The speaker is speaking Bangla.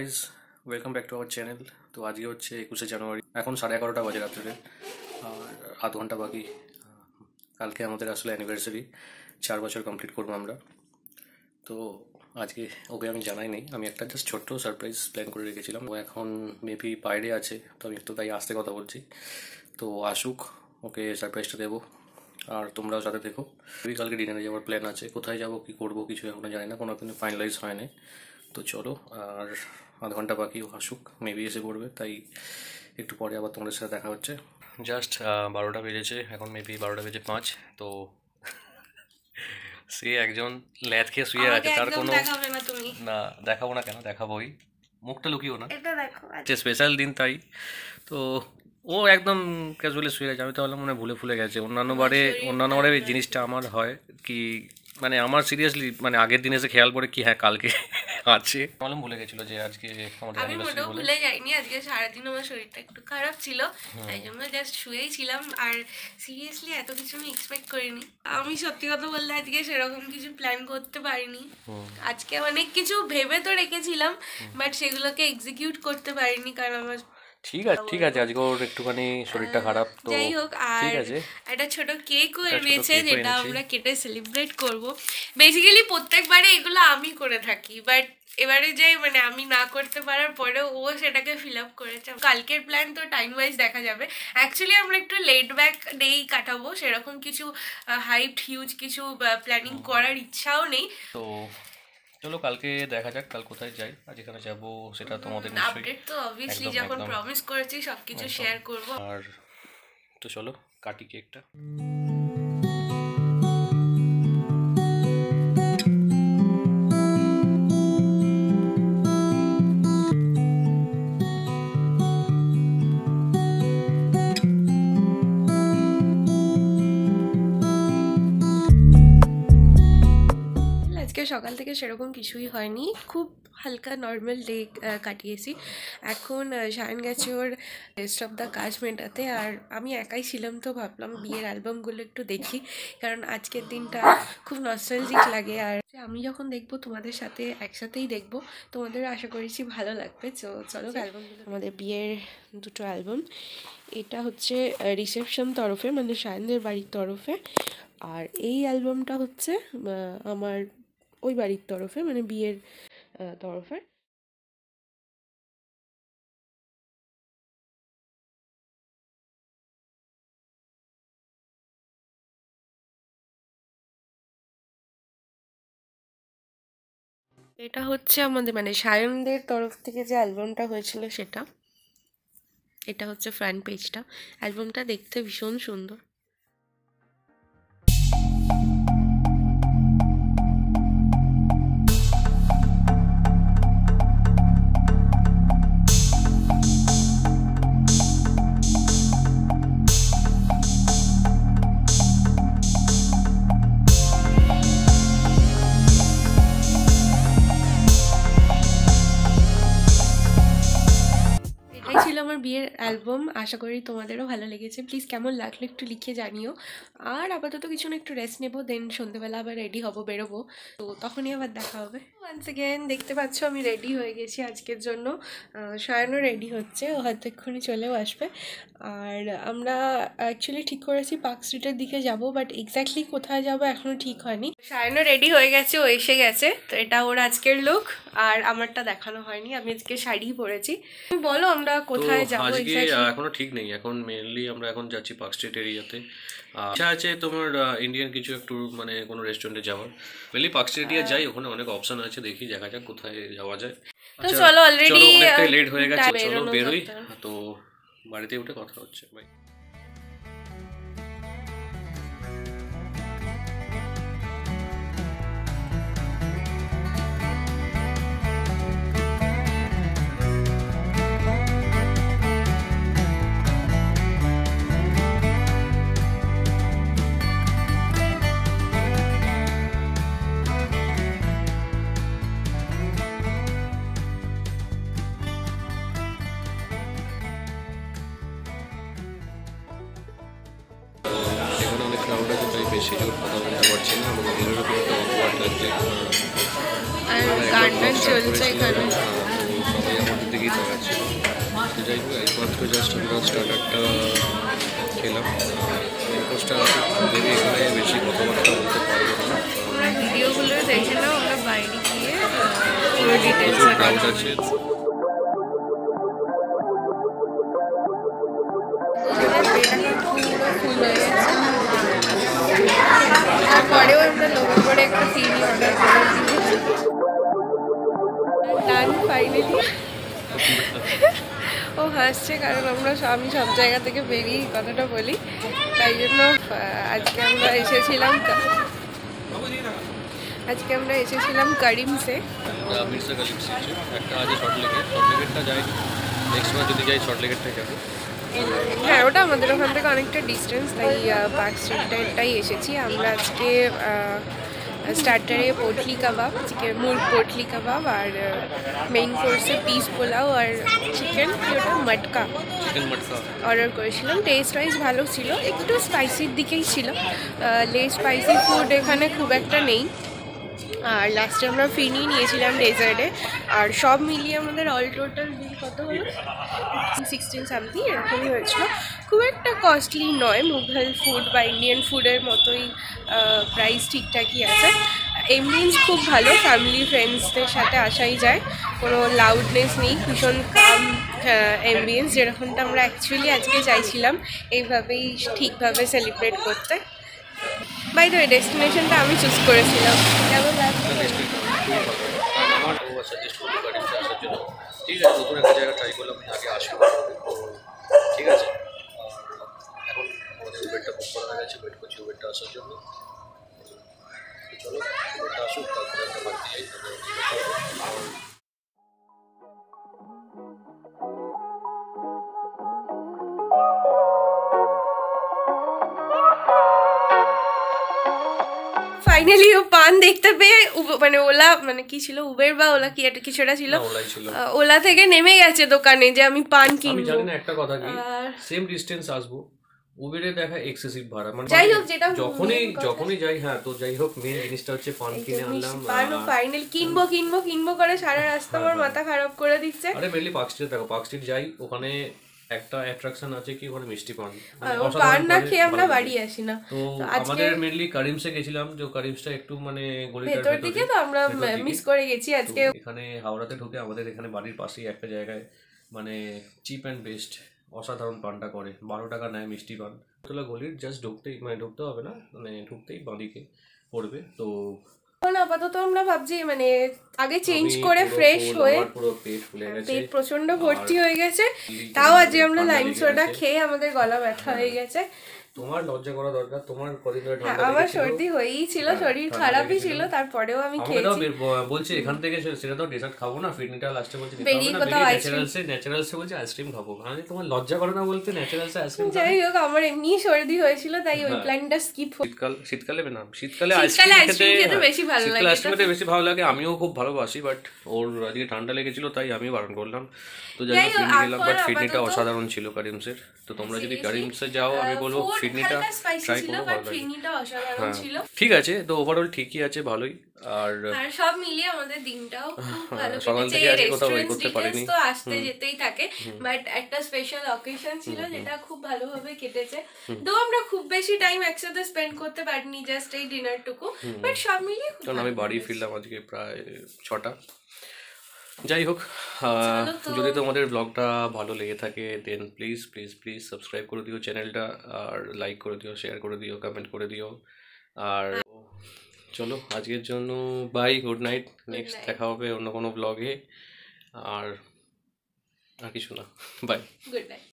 Guys, welcome back to our channel. তো আজকে হচ্ছে 21শে জানুয়ারি, এখন 11:30 বাজে রাত্রে, আর আধ ঘন্টা বাকি। কালকে আমাদের আসলে অ্যানিভার্সারি, 4 বছর কমপ্লিট করবো আমরা। তো আজকে ওকে আমি জানাইনি, আমি একটা জাস্ট ছোট্ট সারপ্রাইজ প্ল্যান করে রেখেছিলাম। ও এখন মেবি বাইরে আছে, তো আমি তো তাই আসতে কথা বলছি। তো আসুক, ওকে সারপ্রাইজটা দেবো, আর তোমরাও সাথে দেখো। কালকে ডিনারে যাওয়ার প্ল্যান আছে, কোথায় যাবো কী করবো কিছু এখনও জানি না, কোনো কিন্তু ফাইনালাইজ হয়নি। তো চলো, আর আধ ঘন্টা বাকি, ও আসুক, মেবি এসে পড়বে, তাই একটু পরে আবার তোমাদের সাথে দেখা হচ্ছে। জাস্ট 12টা বেজেছে, এখন মেবি 12:05। তো সে একজন ল্যাদ খেয়ে শুয়ে আছে, তার কোনো না, দেখাবো না কেন, দেখাবোই, মুখটা লুকিও না, স্পেশাল দিন তাই। তো ও একদম ক্যাজুয়ালি শুয়ে গেছে, আমি তো ভাবলাম মনে ভুলে ফুলে গেছে। অন্যান্য বারে এই জিনিসটা আমার হয় কি, মানে আমার সিরিয়াসলি মানে আগের দিন এসে খেয়াল পড়ে কি হ্যাঁ কালকে আছে, মালুম ভুলে গেছিল যে আজকে আমাদের আমি মোটেও ভুলে যাইনি। আজকে সারাদিন আমার শরীরটা একটু খারাপ ছিল, তাই জন্য জাস্ট শুয়েই ছিলাম। আর সিরিয়াসলি এত কিছু আমি এক্সপেক্ট করিনি। আমি সত্যি কথা বললে আজকে সেরকম কিছু প্ল্যান করতে পারিনি। আজকে অনেক কিছু ভেবে তো রেখেছিলাম, বাট সেগুলোকে এক্সিকিউট করতে পারিনি, কারণ আমার ঠিক আছে আজকে ওর একটুখানি শরীরটা খারাপ, তো যাই হোক। আর একটা ছোট কেকও এনেছে, যেটা আমরা কেটে সেলিব্রেট করব। বেসিক্যালি প্রত্যেকবারে এগুলো আমি করে থাকি, বাট এবারে যাই মানে আমি না করতে পারার পরেও ও সেটাকে ফিল আপ করেছে। কালকের প্ল্যান তো টাইম ওয়াইজ দেখা যাবে। অ্যাকচুয়ালি আমরা একটু লেট ব্যাক ডেই কাটাবো, সেরকম কিছু হাইপ হিউজ কিছু প্ল্যানিং করার ইচ্ছাও নেই। তো চলো কালকে দেখা যাক কাল কোথায় যাই, আর যেখানে যাবো সেটা তোমাদের আপডেট তো অবভিয়াসলি যখন প্রমিস করেছি সবকিছু শেয়ার করব। আর তো চলো কাটি কেকটা। সকাল থেকে সেরকম কিছুই হয়নি, খুব হালকা নর্মাল ডে কাটিয়েছি। এখন শায়ন গেছে ওর রেস্ট অফ দ্য কাজ মেটাতে, আর আমি একাই ছিলাম, তো ভাবলাম বিয়ের অ্যালবামগুলো একটু দেখি, কারণ আজকের দিনটা খুব নস্টালজিক লাগে। আর আমি যখন দেখবো তোমাদের সাথে একসাথেই দেখবো, তোমাদেরও আশা করেছি ভালো লাগবে। তো চলো অ্যালবামগুলো, আমাদের বিয়ের দুটো অ্যালবাম। এটা হচ্ছে রিসেপশন তরফে, মানে শায়নদের বাড়ির তরফে, আর এই অ্যালবামটা হচ্ছে আমার ওই বাড়ির তরফে, মানে বিয়ের তরফে। এটা হচ্ছে আমাদের মানে শায়নদের তরফ থেকে যে অ্যালবামটা হয়েছিল সেটা। এটা হচ্ছে ফ্রন্ট পেজটা। অ্যালবামটা দেখতে ভীষণ সুন্দর। ছিল আমার বিয়ের অ্যালবাম। আশা করি তোমাদেরও ভালো লেগেছে। প্লিজ কেমন লাগলো একটু লিখে জানিও। আর আপাতত কিছু না, একটু রেস্ট নেবো, দেন সন্ধ্যেবেলা আবার রেডি হবো, বেরোবো, তো তখনই আবার দেখা হবে। ওয়ান্স এগেন দেখতে পাচ্ছ আমি রেডি হয়ে গেছি আজকের জন্য। শায়নও রেডি হচ্ছে, ও হয়তো এক্ষুনি চলেও আসবে। আর আমরা অ্যাকচুয়ালি ঠিক করেছি পার্ক স্ট্রিটের দিকে যাব, বাট এক্স্যাক্টলি কোথায় যাব এখনও ঠিক হয়নি। শায়নও রেডি হয়ে গেছে, ও এসে গেছে। তো এটা ওর আজকের লুক, আর আমারটা দেখানো হয়নি, আমি আজকে শাড়ি পরেছি। বলো আমরা কোথায় যাবো? আজকে এখনো ঠিক নেই, এখন মেইনলি আমরা এখন যাচ্ছি পার্ক স্ট্রিট এরিয়াতে। আচ্ছা আছে তোমার ইন্ডিয়ান কিছু একটু মানে কোনো রেস্টুরেন্টে যাওয়ার, মেইনলি পার্ক স্ট্রিট এরিয়া যাই, ওখানে অনেক অপশন আছে, দেখি দেখা যাক কোথায় যাওয়া যায়। তো চলো, অলরেডি অনেকটাই লেট হয়ে গেছে, চলো বেরোই। তো বাড়িতে উঠে কথা হচ্ছে, বাই। ক্রাউড আছে, তাই বেশি জোর কথা বলতে পারছি না, এবং এগুলোর উপর একটা অকওয়ার্ড লাগছে। আর গান চলছে এখানে। সবাই আমাদের দিকেই তাকাচ্ছিল। তো যাই হোক একমাত্র জাস্ট আমরা স্টার্টারটা খেলাম। মেনকোর্সটা ভেবে এখানে বেশি কথাবার্তা বলতে পারবো না, আমরা ভিডিওগুলো দেখে নাও, আমরা বাইরে গিয়ে পুরো ডিটেলস প্রচুর ক্রাউড আছে। তারপরেও আমরা লোভে পড়ে একটা সিডি অর্ডার করে দিয়েছি। ডান ফাইনালি। ও হাসছে কারণ আমি সব জায়গা থেকে বেরিয়ে এই কথাটা বলি, তাই জন্য আজকে আমরা এসেছিলাম কারিমসে। মির্জা কালিমসে একটা আছে শর্টলেগেরটা যাই, নেক্সট বার যদি যাই শর্টলেগেরটা যাবো। হ্যাঁ, ওটা আমাদের ওখান থেকে অনেকটা ডিস্টেন্স, তাই পার্ক স্ট্রিটটাই এসেছি আমরা আজকে। স্টার্টারে পোটলি কাবাব, মুরগ পোটলি কাবাব, আর মেইন কোর্সে পিস পোলাও আর চিকেন মটকা অর্ডার করেছিলাম। টেস্ট ওয়াইজ ভালো ছিল, একটু স্পাইসির দিকেই ছিল, লেস স্পাইসি ফুড এখানে খুব একটা নেই। আর লাস্টে আমরা ফিনি নিয়েছিলাম ডেজার্টে, আর সব মিলিয়ে আমাদের অল টোটাল বিল কত হলো, 16 সামথিং এরকমই হয়েছিল। খুব একটা কস্টলি নয়, মুঘল ফুড বা ইন্ডিয়ান ফুডের মতোই প্রাইস ঠিকঠাকই আছে। এমবিয়েন্স খুব ভালো, ফ্যামিলি ফ্রেন্ডসদের সাথে আসাই যায়, কোনো লাউডনেস নেই, ভীষণ কাম এমবিয়েন্স, যেরকমটা আমরা অ্যাকচুয়ালি আজকে চাইছিলাম এইভাবেই ঠিকভাবে সেলিব্রেট করতে। বাই দ্য ওয়ে, ডেস্টিনেশনটা আমি চুজ করেছিলাম। কেমন লাগছে? আমার সাজেস্ট করবো কারিমসে আসার জন্য। ঠিক আছে, নতুন একটা জায়গা ট্রাই করলাম, আগে আসবো। তো ঠিক আছে, এখন আমাদের উবেরটা বুক করা হয়ে গেছে, ওয়েট করছি উবেরটা আসার জন্য। চলো উবেরটা আসুক, তারপরে আমরা বাড়িতে যাই। ফাইনালি ও পান দেখতে পেয়ে মানে ওলা, মানে কি ছিল, উবের বা ওলা কি একটা কিছুটা ছিল, ওলা থেকে নেমে গেছে দোকানে যে আমি পান কিনবো। আমি জানি না একটা কথা কি, সেম ডিস্টেন্স আসবো, উবেরে দেখা এক্সেসিভ ভাড়া, মানে যাই হোক যেটা যখনই যাই, হ্যাঁ তো যাই হোক মেন জিনিসটা হচ্ছে পান কিনে আনলাম। পান ফাইনালি কিনবো করে সারা রাস্তা আমার মাথা খারাপ করে দিচ্ছে। আরে মেনলি পার্ক স্ট্রিট দেখো, পার্ক স্ট্রিট যাই, ওখানে একটা অ্যাট্রাকশন আছে কি, ওখানে মিষ্টি পান, পান না খেয়ে আমরা বাড়ি আসি না। তো আমাদের মেনলি কারিমসে গেছিলাম, যে কারিমসটা একটু মানে গলিটার ভেতর দিকে, তো আমরা মিস করে গেছি আজকে। এখানে হাওড়াতে ঢুকে আমাদের এখানে বাড়ির পাশেই একটা জায়গায় মানে চিপ অ্যান্ড বেস্ট অসাধারণ পানটা করে, 12 টাকা নেয় মিষ্টি পান। তোলা গলির জাস্ট ঢুকতেই, মানে ঢুকতে হবে না, মানে ঢুকতেই বাঁদিকে পড়বে। তো এখন আপাতত আমরা ভাবছি মানে আগে চেঞ্জ করে ফ্রেশ হয়ে, পুরো পেট ফুলে গেছে, পেট প্রচন্ড ভর্তি হয়ে গেছে, তাও আজকে আমরা লাইম সোডা খেয়ে আমাদের গলা ব্যথা হয়ে গেছে। তোমার লজ্জা করা দরকার, তোমার কদিন ধরে ঠান্ডা লেগেছিল, আমার সর্দি হয়েই ছিল, শরীর খারাপই ছিল, তারপরেও আমি খেয়েছি। বলছি এখান থেকে সেটা তো ডেজার্ট খাবো না, ফিরনিটা লাস্টে বলছি ন্যাচারালসে বলছি আইসক্রিম খাবো, মানে তোমার লজ্জা করে না বলতে ন্যাচারালসে আইসক্রিম। যাই হোক, আমার এমনি সর্দি হয়েছিল, তাই ওই প্ল্যানটা স্কিপ। শীতকালে না, শীতকালে আইসক্রিম খেতে বেশি ভালো লাগে, আইসক্রিম খেতে বেশি ভালো লাগে, আমিও খুব ভালোবাসি, বাট ওর আজকে ঠান্ডা লেগেছিল তাই আমি বারণ করলাম। তো যাই হোক ফিরনি খেলাম, বাট ফিরনিটা অসাধারণ ছিল কারিমসের। তো তোমরা যদি কারিমসে যাও, আমি বলবো ফিরনিটা ট্রাই করো, ভালো লাগে। ঠিক আছে, তো ওভারঅল ঠিকই আছে, ভালোই। আর সব মিলিয়ে আমাদের দিনটাও খুব ভালো সকাল থেকে আজকে কোথাও ওই করতে পারিনি, তো আসতে যেতেই থাকে, বাট একটা স্পেশাল অকেশন ছিল যেটা খুব ভালোভাবে কেটেছে। তো আমরা খুব বেশি টাইম একসাথে স্পেন্ড করতে পারিনি, জাস্ট এই ডিনারটুকু, বাট সব মিলিয়ে কারণ আমি বাড়ি ফিরলাম আজকে প্রায় 6টা। যাই হোক, যদি তোমাদের ব্লগটা ভালো লেগে থাকে দেন প্লিজ প্লিজ প্লিজ সাবস্ক্রাইব করে দিও চ্যানেলটা, আর লাইক করে দিও, শেয়ার করে দিও, কমেন্ট করে দিও। আর চলো আজকের জন্য বাই, গুড নাইট, নেক্সট দেখা হবে অন্য কোনো ব্লগে। আর কিছু না, বাই, গুড নাইট।